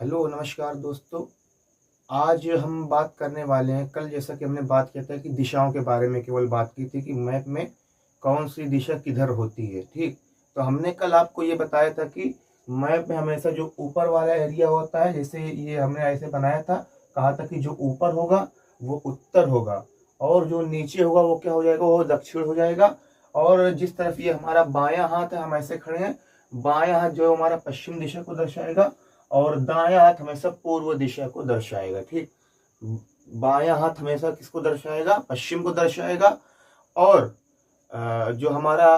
Hello नमस्कार दोस्तों। आज हम बात करने वाले हैं, कल जैसा कि हमने बात किया था कि दिशाओं के बारे में केवल बात की थी कि मैप में कौन सी दिशा किधर होती है। ठीक, तो हमने कल आपको ये बताया था कि मैप में हमेशा जो ऊपर वाला एरिया होता है, जैसे ये हमने ऐसे बनाया था, कहा था कि जो ऊपर होगा वो उत्तर होगा और जो नीचे होगा वो क्या हो जाएगा, वो दक्षिण हो जाएगा। और जिस तरफ ये हमारा बायां हाथ है, हम ऐसे खड़े हैं, बायां हाथ जो हमारा पश्चिम दिशा को दर्शाएगा और दायां हाथ हमेशा पूर्व दिशा को दर्शाएगा। ठीक, बायां हाथ हमेशा किसको दर्शाएगा, पश्चिम को दर्शाएगा और जो हमारा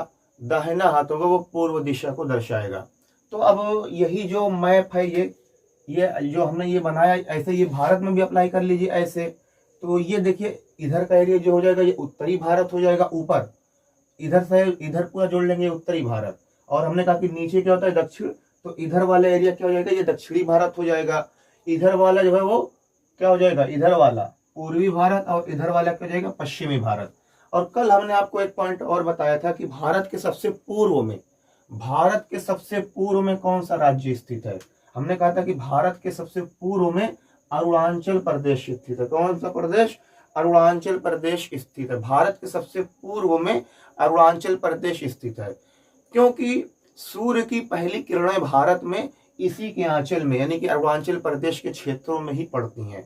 दाहिना हाथ होगा वो पूर्व दिशा को दर्शाएगा। तो अब यही जो मैप है, ये जो हमने ये बनाया, ऐसे ये भारत में भी अप्लाई कर लीजिए ऐसे। तो ये देखिए, इधर का एरिया जो हो जाएगा ये उत्तरी भारत हो जाएगा ऊपर, इधर से इधर पूरा जोड़ लेंगे उत्तरी भारत। और हमने कहा कि नीचे क्या होता है, दक्षिण, तो इधर वाला एरिया क्या हो जाएगा, ये दक्षिणी भारत हो जाएगा। इधर वाला जो है वो क्या हो जाएगा, इधर वाला पूर्वी भारत, और इधर वाला क्या हो जाएगा, पश्चिमी भारत। और कल हमने आपको एक पॉइंट और बताया था कि भारत के सबसे पूर्व में, भारत के सबसे पूर्व में कौन सा राज्य स्थित है। हमने कहा था कि भारत के सबसे पूर्व में अरुणाचल प्रदेश स्थित है। कौन सा प्रदेश, अरुणाचल प्रदेश स्थित है। भारत के सबसे पूर्व में अरुणाचल प्रदेश स्थित है, क्योंकि सूर्य की पहली किरणें भारत में इसी के आंचल में, यानी कि अरुणाचल प्रदेश के क्षेत्रों में ही पड़ती हैं।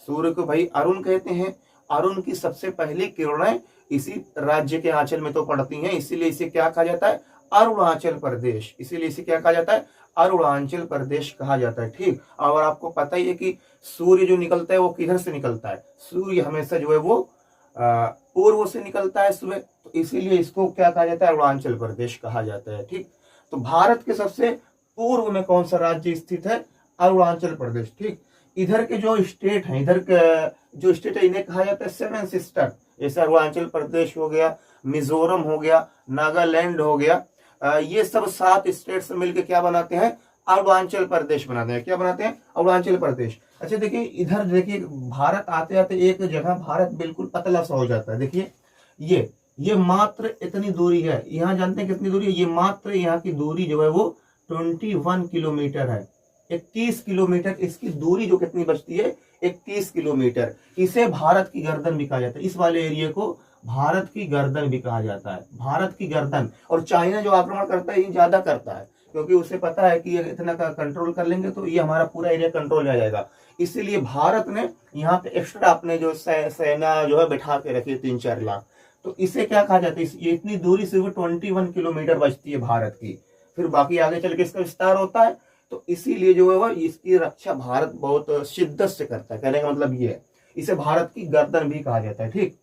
सूर्य को भाई अरुण कहते हैं, अरुण की सबसे पहली किरणें इसी राज्य के आंचल में तो पड़ती हैं, इसीलिए इसे क्या कहा जाता है, अरुणाचल प्रदेश। इसीलिए इसे क्या कहा जाता है, अरुणाचल प्रदेश कहा जाता है। ठीक, और आपको पता ही है कि सूर्य जो निकलता है वो किधर से निकलता है, सूर्य हमेशा जो है वो पूर्व से निकलता है सुबह, तो इसीलिए इसको क्या कहा जाता है, अरुणाचल प्रदेश कहा जाता है। ठीक, तो भारत के सबसे पूर्व में कौन सा राज्य स्थित है, अरुणाचल प्रदेश। ठीक, इधर के जो स्टेट हैं, इधर के जो स्टेट है इन्हें कहा जाता है सेवन सिस्टर। जैसे अरुणाचल प्रदेश हो गया, मिजोरम हो गया, नागालैंड हो गया, ये सब 7 स्टेट से मिलकर क्या बनाते हैं, अरुणाचल प्रदेश बनाते हैं। क्या बनाते हैं, अरुणाचल प्रदेश। अच्छा देखिए, इधर देखिए, भारत आते आते एक जगह भारत बिल्कुल पतला सा हो जाता है। देखिए ये मात्र इतनी दूरी है, यहाँ जानते हैं कितनी दूरी है, ये मात्र यहाँ की दूरी जो है वो 21 किलोमीटर है। 21 किलोमीटर इसकी दूरी जो कितनी बचती है, 21 किलोमीटर। इसे भारत की गर्दन भी कहा जाता है, इस वाले एरिया को भारत की गर्दन भी कहा जाता है, भारत की गर्दन। और चाइना जो आक्रमण करता है ये ज्यादा करता है, क्योंकि उसे पता है कि ये इतना का कंट्रोल कर लेंगे तो ये हमारा पूरा एरिया कंट्रोल में आ जाएगा। इसीलिए भारत ने यहाँ पे एक्स्ट्रा अपने जो सेना जो है बैठा के रखी है 3-4 लाख। तो इसे क्या कहा जाता है, ये इतनी दूरी सिर्फ 21 किलोमीटर बचती है भारत की, फिर बाकी आगे चल के इसका विस्तार होता है। तो इसीलिए जो है वह इसकी रक्षा भारत बहुत शिद्दत से करता है। कहने का मतलब ये है, इसे भारत की गर्दन भी कहा जाता है। ठीक,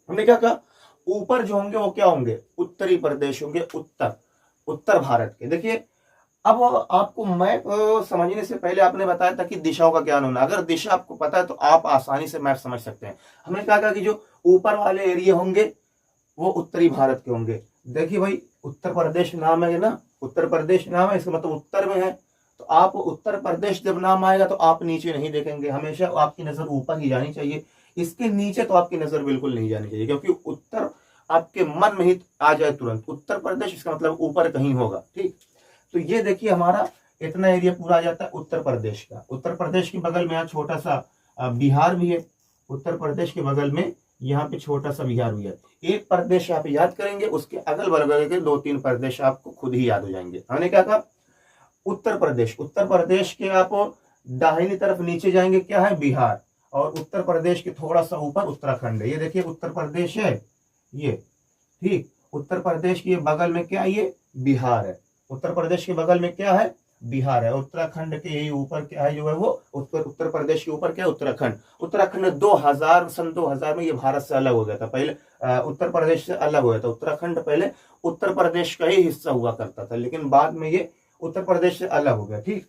हमने क्या कहा, ऊपर जो होंगे वो क्या होंगे, उत्तरी प्रदेश होंगे, उत्तर उत्तर भारत के। देखिए, अब आपको मैप समझने से पहले आपने बताया था कि दिशाओं का ज्ञान होना। अगर दिशा आपको पता है तो आप आसानी से मैप समझ सकते हैं। हमने कहा कि जो ऊपर वाले एरिया होंगे वो उत्तरी भारत के होंगे। देखिए भाई, उत्तर प्रदेश नाम है ना, उत्तर प्रदेश नाम है, इसका मतलब उत्तर में है। तो आप उत्तर प्रदेश जब नाम आएगा तो आप नीचे नहीं देखेंगे, हमेशा आपकी नजर ऊपर ही जानी चाहिए। इसके नीचे तो आपकी नजर बिल्कुल नहीं जानी चाहिए, क्योंकि उत्तर आपके मन में ही आ जाए तुरंत उत्तर प्रदेश, इसका मतलब ऊपर कहीं होगा। ठीक, तो ये देखिए हमारा इतना एरिया पूरा आ जाता है उत्तर प्रदेश का। उत्तर प्रदेश के बगल में यहाँ छोटा सा बिहार भी है, उत्तर प्रदेश के बगल में यहाँ पे छोटा सा बिहार भी है। एक प्रदेश आप याद करेंगे, उसके अगल बगल के 2-3 प्रदेश आपको खुद ही याद हो जाएंगे। हमने क्या कहा, उत्तर प्रदेश, उत्तर प्रदेश के आप दाहिनी तरफ नीचे जाएंगे क्या है, बिहार, और उत्तर प्रदेश के थोड़ा सा ऊपर उत्तराखंड है। ये देखिए उत्तर प्रदेश है ये। ठीक, उत्तर प्रदेश के बगल में क्या है, ये बिहार है। उत्तर प्रदेश के बगल में क्या है, बिहार है। उत्तराखंड के यही ऊपर क्या है, जो है वो उत्तर प्रदेश के ऊपर क्या है, उत्तराखंड। उत्तराखंड 2000 सन 2000 में ये भारत से अलग हो गया था। पहले उत्तर प्रदेश से अलग हो गया था। उत्तराखंड पहले उत्तर प्रदेश का ही हिस्सा हुआ करता था, लेकिन बाद में ये उत्तर प्रदेश से अलग हो गया। ठीक,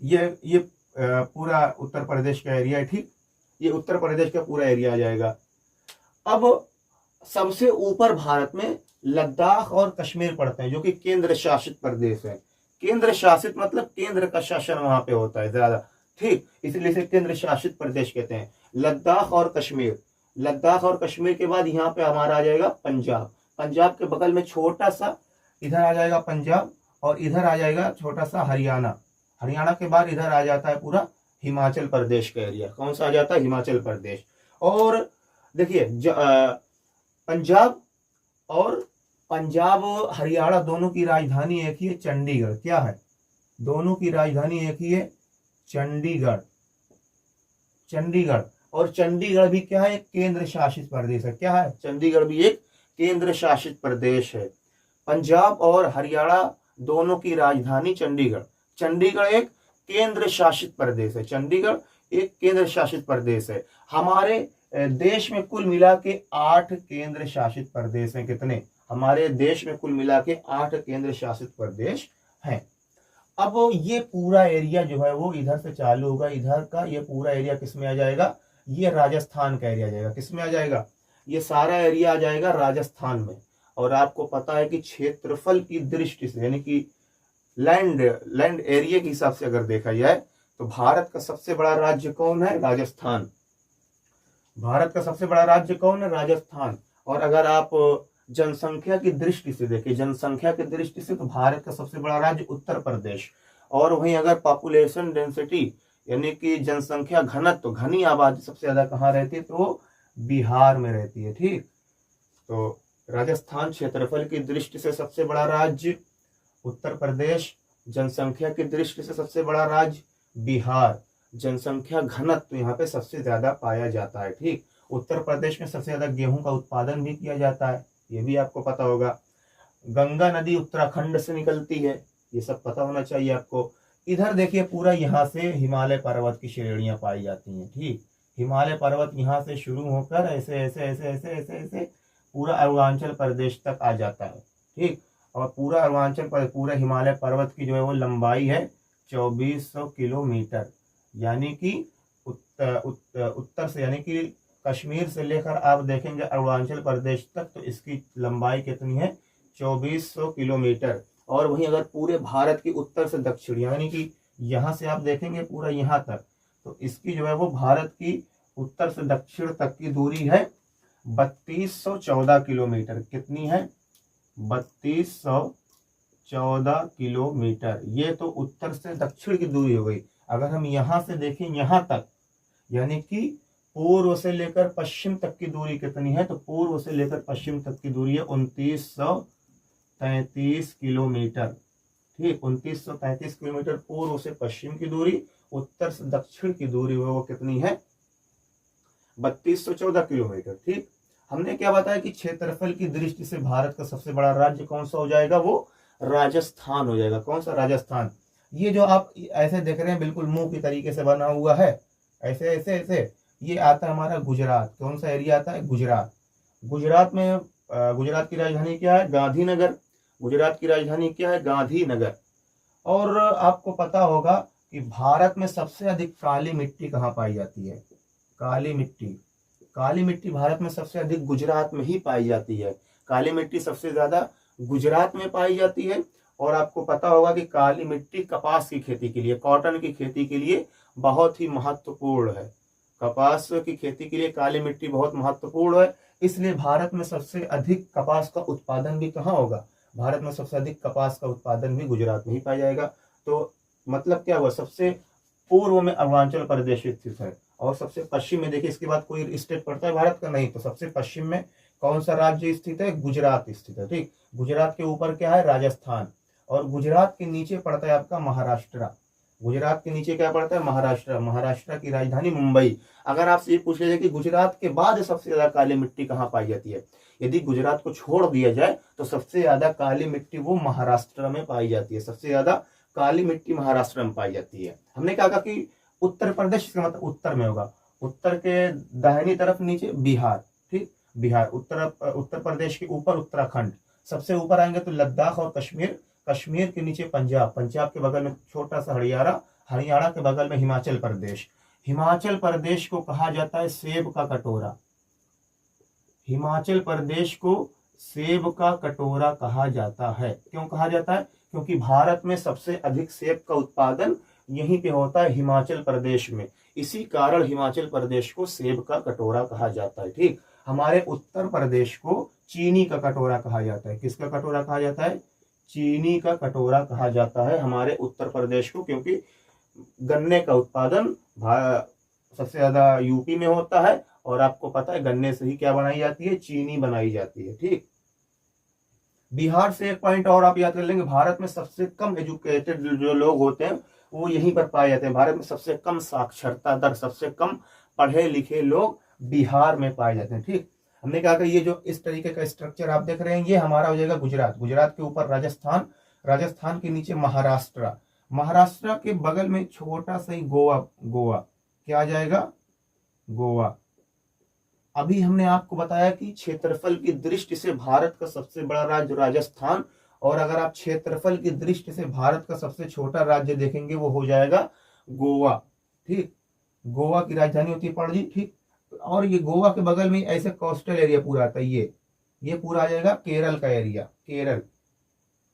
ये पूरा उत्तर प्रदेश का एरिया है। ठीक, ये उत्तर प्रदेश का पूरा एरिया आ जाएगा। अब सबसे ऊपर भारत में लद्दाख और कश्मीर पड़ते हैं, जो कि केंद्र शासित प्रदेश है। केंद्र शासित मतलब केंद्र का शासन वहां पे होता है ज्यादा। ठीक, इसलिए इसे केंद्र शासित प्रदेश कहते हैं, लद्दाख और कश्मीर। लद्दाख और कश्मीर के बाद यहाँ पे हमारा आ जाएगा पंजाब। पंजाब के बगल में छोटा सा इधर आ जाएगा पंजाब, और इधर आ जाएगा छोटा सा हरियाणा। हरियाणा के बाद इधर आ जाता है पूरा हिमाचल प्रदेश का एरिया। कौन सा आ जाता है? हिमाचल प्रदेश। और देखिए पंजाब और हरियाणा दोनों की राजधानी एक ही है, चंडीगढ़। क्या है? दोनों की राजधानी एक ही है, चंडीगढ़। चंडीगढ़। और चंडीगढ़ भी क्या है? एक केंद्र शासित प्रदेश है। क्या है? चंडीगढ़ भी एक केंद्र शासित प्रदेश है। पंजाब और हरियाणा दोनों की राजधानी चंडीगढ़। चंडीगढ़ एक केंद्र शासित प्रदेश है। चंडीगढ़ एक केंद्र शासित प्रदेश है। हमारे देश में कुल मिला के 8 केंद्र शासित प्रदेश हैं। कितने? हमारे देश में कुल मिला के 8 केंद्र शासित प्रदेश हैं। अब ये पूरा एरिया जो है वो इधर से चालू होगा, इधर का ये पूरा एरिया किस में आ जाएगा? ये राजस्थान का एरिया आ जाएगा। किस में आ जाएगा? ये सारा एरिया आ जाएगा राजस्थान में। और आपको पता है कि क्षेत्रफल की दृष्टि से, यानी कि लैंड एरिया के हिसाब से अगर देखा जाए तो भारत का सबसे बड़ा राज्य कौन है? राजस्थान। भारत का सबसे बड़ा राज्य कौन है? राजस्थान। और अगर आप जनसंख्या की दृष्टि से देखें, जनसंख्या की दृष्टि से तो भारत का सबसे बड़ा राज्य उत्तर प्रदेश। और वहीं अगर पॉपुलेशन डेंसिटी यानी कि जनसंख्या घनत्व, तो घनी आबादी सबसे ज्यादा कहाँ रहती है? तो बिहार में रहती है। ठीक, तो राजस्थान क्षेत्रफल की दृष्टि से सबसे बड़ा राज्य उत्तर प्रदेश, जनसंख्या की दृष्टि से सबसे बड़ा राज्य बिहार, जनसंख्या घनत्व यहाँ पे सबसे ज्यादा पाया जाता है। ठीक, उत्तर प्रदेश में सबसे ज्यादा गेहूं का उत्पादन भी किया जाता है, ये भी आपको पता होगा। गंगा नदी उत्तराखंड से निकलती है, ये सब पता होना चाहिए आपको। इधर देखिए पूरा यहाँ से हिमालय पर्वत की श्रेणियां पाई जाती हैं। ठीक, हिमालय पर्वत यहाँ से शुरू होकर ऐसे ऐसे ऐसे ऐसे ऐसे ऐसे पूरा अरुणाचल प्रदेश तक आ जाता है। ठीक, और पूरा पूरा हिमालय पर्वत की जो है वो लंबाई है 2400 किलोमीटर। यानी कि उत्तर से, यानी कि कश्मीर से लेकर आप देखेंगे अरुणाचल प्रदेश तक, तो इसकी लंबाई कितनी है? 2400 किलोमीटर। और वहीं अगर पूरे भारत की उत्तर से दक्षिण, यानी कि यहाँ से आप देखेंगे पूरा यहाँ तक, तो इसकी जो है वो भारत की उत्तर से दक्षिण तक की दूरी है 3214 किलोमीटर। कितनी है? 3214 किलोमीटर। ये तो उत्तर से दक्षिण की दूरी हो गई। अगर हम यहाँ से देखें यहाँ तक, यानी कि पूर्व से लेकर पश्चिम तक की दूरी कितनी है? तो पूर्व से लेकर पश्चिम तक की दूरी है 2933 किलोमीटर। ठीक, 2933 किलोमीटर पूर्व से पश्चिम की दूरी। उत्तर से दक्षिण की दूरी वो कितनी है? 3214 किलोमीटर। ठीक, हमने क्या बताया कि क्षेत्रफल की दृष्टि से भारत का सबसे बड़ा राज्य कौन सा हो जाएगा? वो राजस्थान हो जाएगा। कौन सा? राजस्थान। ये जो आप ऐसे देख रहे हैं बिल्कुल मुंह की तरीके से बना हुआ है, ऐसे ऐसे ऐसे, ये आता है हमारा गुजरात। कौन सा एरिया आता है? गुजरात। गुजरात में गुजरात की राजधानी क्या है? गांधीनगर। गुजरात की राजधानी क्या है? गांधीनगर। और आपको पता होगा कि भारत में सबसे अधिक काली मिट्टी कहाँ पाई जाती है? काली मिट्टी भारत में सबसे अधिक गुजरात में ही पाई जाती है। काली मिट्टी सबसे ज्यादा गुजरात में पाई जाती है। और आपको पता होगा कि काली मिट्टी कपास की खेती के लिए, कॉटन की खेती के लिए बहुत ही महत्वपूर्ण है। कपास की खेती के लिए काली मिट्टी बहुत महत्वपूर्ण है। इसलिए भारत में सबसे अधिक कपास का उत्पादन भी कहाँ होगा? भारत में सबसे अधिक कपास का उत्पादन भी गुजरात में ही पाया जाएगा। तो मतलब क्या हुआ? सबसे पूर्व में अरुणाचल प्रदेश स्थित है और सबसे पश्चिम में देखिए, इसके बाद कोई स्टेट पड़ता है भारत का? नहीं। तो सबसे पश्चिम में कौन सा राज्य स्थित है? गुजरात स्थित है। ठीक, गुजरात के ऊपर क्या है? राजस्थान। और गुजरात के नीचे पड़ता है आपका महाराष्ट्र। गुजरात के नीचे क्या पड़ता है? महाराष्ट्र। महाराष्ट्र की राजधानी मुंबई। अगर आपसे ये पूछ लिया जाए कि गुजरात के बाद सबसे ज्यादा काली मिट्टी कहाँ पाई जाती है, यदि गुजरात को छोड़ दिया जाए तो सबसे ज्यादा काली मिट्टी वो महाराष्ट्र में पाई जाती है। सबसे ज्यादा काली मिट्टी महाराष्ट्र में पाई जाती है। हमने कहा कि उत्तर प्रदेश, इसका मतलब उत्तर में होगा। उत्तर के दाहिनी तरफ नीचे बिहार। ठीक, बिहार। उत्तर प्रदेश के ऊपर उत्तराखंड, सबसे ऊपर आएंगे तो लद्दाख और कश्मीर। कश्मीर के नीचे पंजाब, पंजाब के बगल में छोटा सा हरियाणा, हरियाणा के बगल में हिमाचल प्रदेश। हिमाचल प्रदेश को कहा जाता है सेब का कटोरा। हिमाचल प्रदेश को सेब का कटोरा कहा जाता है। क्यों कहा जाता है? क्योंकि भारत में सबसे अधिक सेब का उत्पादन यहीं पे होता है, हिमाचल प्रदेश में। इसी कारण हिमाचल प्रदेश को सेब का कटोरा कहा जाता है। ठीक, हमारे उत्तर प्रदेश को चीनी का कटोरा कहा जाता है। किसका कटोरा कहा जाता है? चीनी का कटोरा कहा जाता है हमारे उत्तर प्रदेश को, क्योंकि गन्ने का उत्पादन सबसे ज्यादा यूपी में होता है, और आपको पता है गन्ने से ही क्या बनाई जाती है, चीनी बनाई जाती है। ठीक, बिहार से एक पॉइंट और आप याद कर लेंगे, भारत में सबसे कम एजुकेटेड जो लोग होते हैं वो यहीं पर पाए जाते हैं। भारत में सबसे कम साक्षरता दर, सबसे कम पढ़े लिखे लोग बिहार में पाए जाते हैं। ठीक, हमने कहा कि ये जो इस तरीके का स्ट्रक्चर आप देख रहे हैं ये हमारा हो जाएगा गुजरात, गुजरात के ऊपर राजस्थान, राजस्थान के नीचे महाराष्ट्र, महाराष्ट्र के बगल में छोटा सा ही गोवा, गोवा क्या आ जाएगा, गोवा। अभी हमने आपको बताया कि क्षेत्रफल की दृष्टि से भारत का सबसे बड़ा राज्य राजस्थान, और अगर आप क्षेत्रफल की दृष्टि से भारत का सबसे छोटा राज्य देखेंगे वो हो जाएगा गोवा। ठीक, गोवा की राजधानी होती है पणजी। ठीक, और ये गोवा के बगल में ऐसे कोस्टल एरिया पूरा आता है, ये पूरा आ जाएगा केरल का एरिया। केरल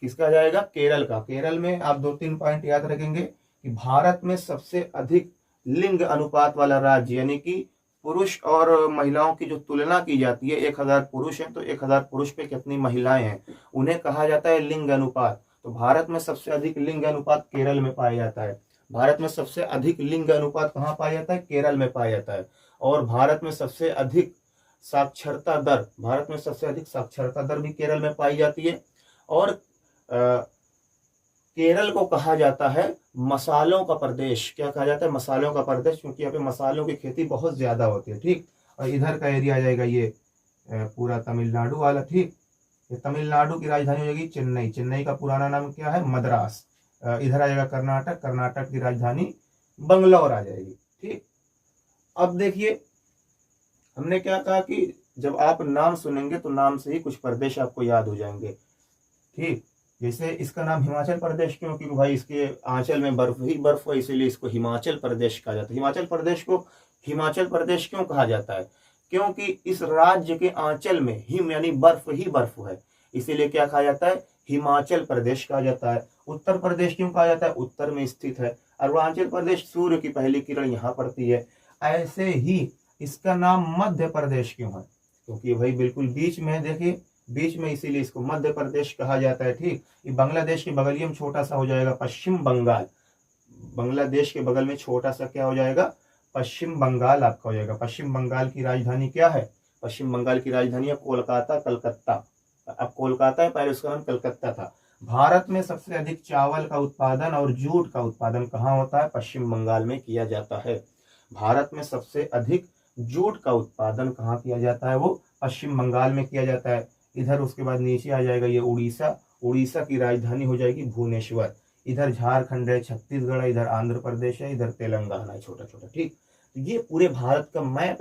किसका आ जाएगा, केरल का। केरल में आप 2-3 पॉइंट याद रखेंगे कि भारत में सबसे अधिक लिंग अनुपात वाला राज्य, यानी कि पुरुष और महिलाओं की जो तुलना की जाती है, 1000 पुरुष हैं तो 1000 पुरुष पे कितनी महिलाएं हैं, उन्हें कहा जाता है लिंग अनुपात। तो भारत में सबसे अधिक लिंग अनुपात केरल में पाया जाता है। भारत में सबसे अधिक लिंग अनुपात कहाँ पाया जाता है, केरल में पाया जाता है। और भारत में सबसे अधिक साक्षरता दर, भारत में सबसे अधिक साक्षरता दर भी केरल में पाई जाती है। और केरल को कहा जाता है मसालों का प्रदेश। क्या कहा जाता है, मसालों का प्रदेश, क्योंकि यहाँ पे मसालों की खेती बहुत ज्यादा होती है। ठीक, और इधर का एरिया आ जाएगा ये पूरा तमिलनाडु वाला। ठीक, ये तमिलनाडु की राजधानी हो जाएगी चेन्नई, चेन्नई का पुराना नाम क्या है, मद्रास। इधर आ जाएगा कर्नाटक, कर्नाटक की राजधानी बंगलौर आ जाएगी। ठीक, अब देखिए हमने क्या कहा कि जब आप नाम सुनेंगे तो नाम से ही कुछ प्रदेश आपको याद हो जाएंगे। ठीक, जैसे इसका नाम हिमाचल प्रदेश क्यों, क्योंकि भाई इसके आंचल में बर्फ ही बर्फ है, इसीलिए इसको हिमाचल प्रदेश कहा जाता है। हिमाचल प्रदेश को हिमाचल प्रदेश क्यों कहा जाता है, क्योंकि इस राज्य के आंचल में हिम यानी बर्फ ही बर्फ है, इसीलिए क्या कहा जाता है, हिमाचल प्रदेश कहा जाता है। उत्तर प्रदेश क्यों कहा जाता है, उत्तर में स्थित है। अरुणाचल प्रदेश, सूर्य की पहली किरण यहाँ पड़ती है। ऐसे ही इसका नाम मध्य प्रदेश क्यों है, क्योंकि भाई बिल्कुल बीच में है, देखिए बीच में, इसीलिए इसको मध्य प्रदेश कहा जाता है। ठीक, ये बांग्लादेश के बगलिए में छोटा सा हो जाएगा पश्चिम बंगाल, बांग्लादेश के बगल में छोटा सा क्या हो जाएगा, पश्चिम बंगाल आपका हो जाएगा। पश्चिम बंगाल की राजधानी क्या है, पश्चिम बंगाल की राजधानी है कोलकाता, कलकत्ता। अब कोलकाता है, पहले उसका नाम कलकत्ता था। भारत में सबसे अधिक चावल का उत्पादन और जूट का उत्पादन कहाँ होता है, पश्चिम बंगाल में किया जाता है। भारत में सबसे अधिक जूट का उत्पादन कहाँ किया जाता है, वो पश्चिम बंगाल में किया जाता है। इधर उसके बाद नीचे आ जाएगा ये उड़ीसा, उड़ीसा की राजधानी हो जाएगी भुवनेश्वर। इधर झारखंड है, छत्तीसगढ़ है, इधर आंध्र प्रदेश है, इधर तेलंगाना है छोटा छोटा। ठीक, ये पूरे भारत का मैप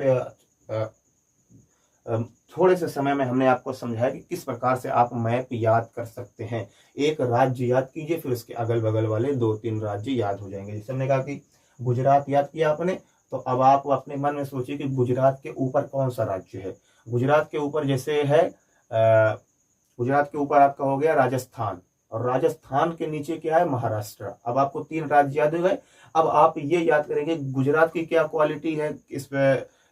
थोड़े से समय में हमने आपको समझाया कि किस प्रकार से आप मैप याद कर सकते हैं। एक राज्य याद कीजिए, फिर उसके अगल बगल वाले 2-3 राज्य याद हो जाएंगे। जैसे हमने कहा कि गुजरात याद किया आपने, तो अब आप अपने मन में सोचिए कि गुजरात के ऊपर कौन सा राज्य है। गुजरात के ऊपर जैसे है गुजरात के ऊपर आपका हो गया राजस्थान, और राजस्थान के नीचे क्या है, महाराष्ट्र। अब आपको 3 राज्य याद हो गए। अब आप ये याद करेंगे गुजरात की क्या क्वालिटी है, इस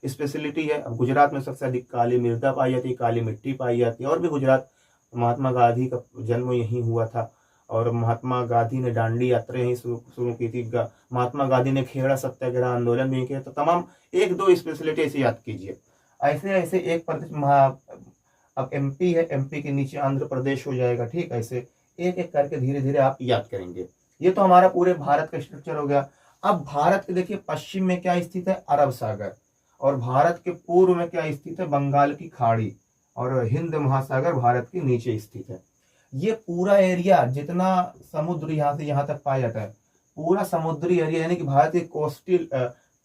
स्पेशलिटी है। अब गुजरात में सबसे अधिक काली मृदा पाई जाती है, काली मिट्टी पाई जाती है। और भी गुजरात, महात्मा गांधी का जन्म यहीं हुआ था, और महात्मा गांधी ने दांडी यात्रा यहीं शुरू की थी। महात्मा गांधी ने खेड़ा सत्याग्रह आंदोलन भी किया। तो तमाम 1-2 स्पेशलिटी ऐसे याद कीजिए। ऐसे ऐसे एक प्रदेश, अब एमपी है, एमपी के नीचे आंध्र प्रदेश हो जाएगा। ठीक, ऐसे एक एक करके धीरे धीरे आप याद करेंगे। ये तो हमारा पूरे भारत का स्ट्रक्चर हो गया। अब भारत के देखिए पश्चिम में क्या स्थित है, अरब सागर, और भारत के पूर्व में क्या स्थित है, बंगाल की खाड़ी, और हिंद महासागर भारत के नीचे स्थित है। ये पूरा एरिया जितना समुद्र यहाँ से यहाँ तक पाया जाता है, पूरा समुद्री एरिया, यानी कि भारत की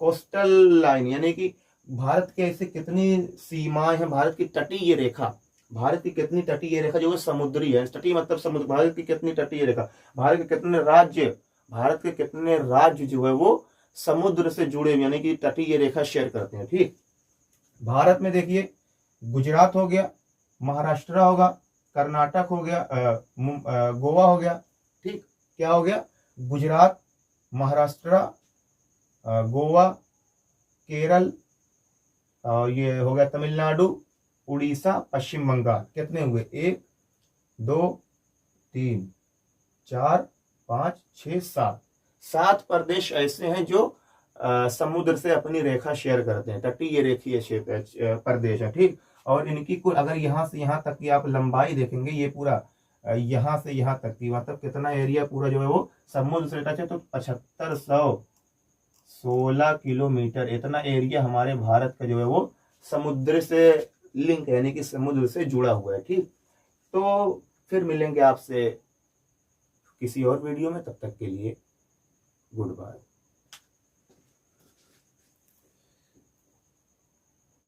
कोस्टल लाइन, यानी कि भारत के ऐसे कितनी सीमाएं हैं, भारत की तटीय रेखा, भारत की कितनी तटीय रेखा जो है समुद्री है। तटीय मतलब समुद्र, भारत की कितनी तटीय रेखा, भारत के कितने राज्य, भारत के कितने राज्य जो है वो समुद्र से जुड़े हुए, यानी कि तटीय रेखा शेयर करते हैं। ठीक, भारत में देखिए गुजरात हो गया, महाराष्ट्र होगा, कर्नाटक हो गया, गोवा हो गया। ठीक, क्या हो गया, गुजरात, महाराष्ट्र, गोवा, केरल, और ये हो गया तमिलनाडु, उड़ीसा, पश्चिम बंगाल। कितने हुए, 1 2 3 4 5 6 7 7 प्रदेश ऐसे हैं जो समुद्र से अपनी रेखा शेयर करते हैं, तटीय रेखीय क्षेत्र प्रदेश है, ठीक। और इनकी कुल अगर यहाँ से यहाँ तक की आप लंबाई देखेंगे, ये पूरा यहाँ से यहाँ तक की मतलब कितना एरिया पूरा जो है वो समुद्र से टच है, तो 7516 किलोमीटर इतना एरिया हमारे भारत का जो है वो समुद्र से लिंक यानी कि समुद्र से जुड़ा हुआ है, ठीक। तो फिर मिलेंगे आपसे किसी और वीडियो में, तब तक के लिए गुड बाय।